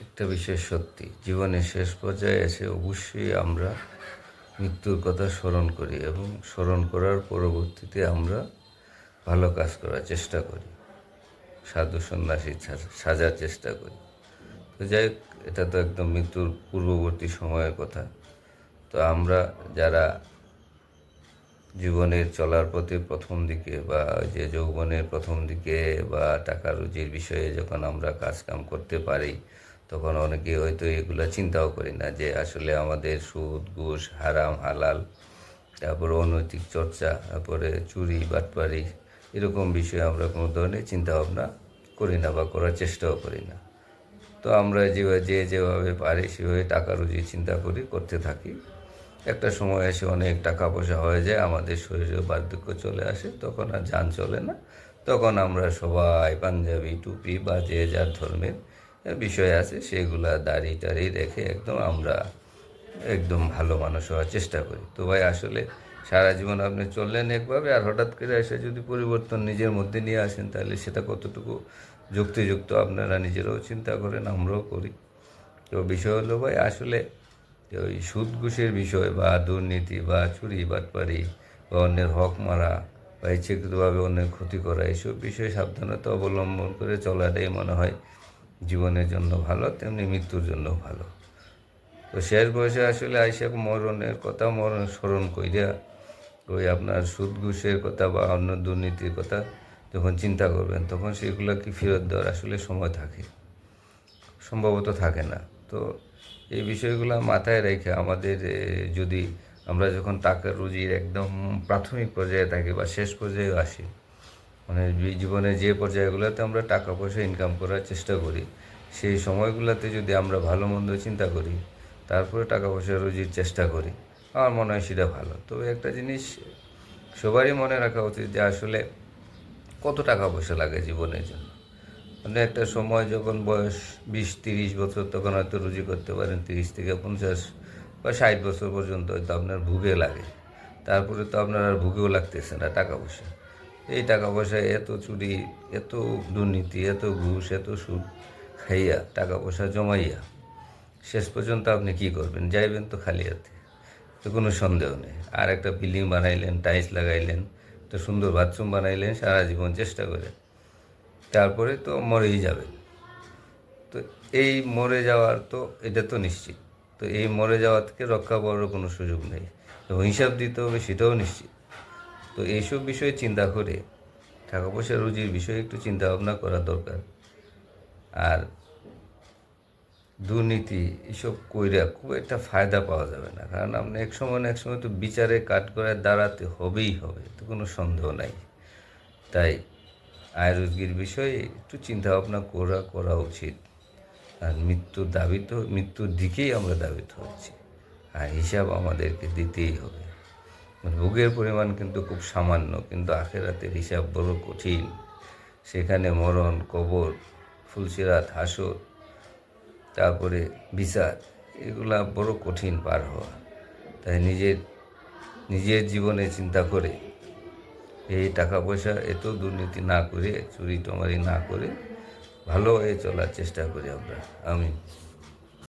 একটা বিষয় সত্যি, জীবনের শেষ পর্যায়ে এসে অবশ্যই আমরা মৃত্যুর কথা স্মরণ করি এবং স্মরণ করার পরবর্তীতে আমরা ভালো কাজ করার চেষ্টা করি, সাধু সন্ন্যাসী সাজার চেষ্টা করি। তো যাই হোক, এটা তো একদম মৃত্যুর পূর্ববর্তী সময়ের কথা। তো আমরা যারা জীবনের চলার পথে প্রথম দিকে বা যে যৌবনের প্রথম দিকে বা টাকা রুজির বিষয়ে যখন আমরা কাজকাম করতে পারি, তখন অনেকে হয়তো এগুলো চিন্তাও করি না যে আসলে আমাদের সুদ ঘুষ হারাম হালাল, তারপরে অনৈতিক চর্চা, তারপরে চুরি বাটপারি, এরকম বিষয়ে আমরা কোনো ধরনের চিন্তাভাবনা করি না বা করার চেষ্টাও করি না। তো আমরা যেভাবে পারি সেভাবে টাকা রুজি চিন্তা করি, করতে থাকি। একটা সময় এসে অনেক টাকা পয়সা হয়ে যায়, আমাদের শরীরে বার্ধক্য চলে আসে, তখন আর যান চলে না। তখন আমরা সবাই পাঞ্জাবি টুপি বা যে যার ধর্মের বিষয় আছে সেগুলা দাড়ি টাড়ি রেখে আমরা একদম ভালো মানুষ হওয়ার চেষ্টা করি। তো ভাই আসলে সারা জীবন আপনি চললেন একভাবে, আর হঠাৎ করে এসে যদি পরিবর্তন নিজের মধ্যে নিয়ে আসেন, তাহলে সেটা কতটুকু যুক্তিযুক্ত আপনারা নিজেরাও চিন্তা করেন, আমরাও করি। তো বিষয় হলো ভাই, আসলে ওই সুদ ঘুষের বিষয় বা দুর্নীতি বা চুরি বাটপারি বা অন্যের হক মারা বা ইচ্ছাকৃতভাবে অন্যের ক্ষতি করা, এইসব বিষয়ে সাবধানতা অবলম্বন করে চলাটাই মনে হয় জীবনের জন্য ভালো, তেমনি মৃত্যুর জন্য ভালো। তো শেষ বয়সে আসলে আইসা মরণের কথা মরণ স্মরণ কইরা ওই আপনার সুদ ঘুষের কথা বা অন্য দুর্নীতির কথা যখন চিন্তা করবেন, তখন সেগুলো কি ফেরত দেওয়ার আসলে সময় থাকে? সম্ভবত থাকে না। তো এই বিষয়গুলো মাথায় রেখে আমাদের যদি আমরা যখন টাকা রুজির একদম প্রাথমিক পর্যায়ে থাকি বা শেষ পর্যায়ে আসি, মানে জীবনের যে পর্যায়গুলোতে আমরা টাকা পয়সা ইনকাম করার চেষ্টা করি, সেই সময়গুলোতে যদি আমরা ভালো মন্দ চিন্তা করি, তারপরে টাকা পয়সা রুজির চেষ্টা করি, আমার মনে হয় সেটা ভালো। তবে একটা জিনিস সবারই মনে রাখা উচিত যে আসলে কত টাকা পয়সা লাগে জীবনের জন্য। মানে একটা সময় যখন বয়স 20-30 বছর, তখন হয়তো রুজি করতে পারেন 30 থেকে 50 বা 60 বছর পর্যন্ত হয়তো আপনার ভুগে লাগে। তারপরে তো আপনার আর ভুগেও লাগতেছে না টাকা পয়সা। এই টাকা পয়সা এত চুরি, এত দুর্নীতি, এত ঘুষ, এত সুদ খাইয়া, টাকা পয়সা জমাইয়া শেষ পর্যন্ত আপনি কি করবেন? যাইবেন তো খালি হাতে, তো কোনো সন্দেহ নেই। আর একটা বিল্ডিং বানাইলেন, টাইলস লাগাইলেন, একটা সুন্দর বাথরুম বানাইলেন সারা জীবন চেষ্টা করে, তারপরে তো মরেই যাবেন। তো এই মরে যাওয়ার তো এটা তো নিশ্চিত। তো এই মরে যাওয়া থেকে রক্ষা পাওয়ারও কোনো সুযোগ নেই, এবং হিসাব দিতে হবে সেটাও নিশ্চিত। তো এইসব বিষয়ে চিন্তা করে টাকা পয়সা রুজির বিষয়ে একটু চিন্তা ভাবনা করা দরকার। আর দুর্নীতি এসব কইরা খুব একটা ফায়দা পাওয়া যাবে না, কারণ আপনি এক সময় না এক সময় তো বিচারে কাঠগড়ায় দাঁড়াতে হবেই হবে, তো কোনো সন্দেহ নাই। তাই আয় রোজগির বিষয়ে একটু চিন্তা ভাবনা করা উচিত। আর মৃত্যুর মৃত্যুর দিকেই আমরা দাবিত হচ্ছি, আর হিসাব আমাদেরকে দিতেই হবে। ভোগের পরিমাণ কিন্তু খুব সামান্য, কিন্তু আখেরাতের হিসাব বড় কঠিন। সেখানে মরণ, কবর, ফুলসিরাত, হাসর, তারপরে বিচার, এগুলা বড় কঠিন পার হওয়া। তাই নিজের জীবনে চিন্তা করে এই টাকা পয়সা এত দুর্নীতি না করে, চুরি টমারি না করে ভালো হয়ে চলার চেষ্টা করি আমরা। আমি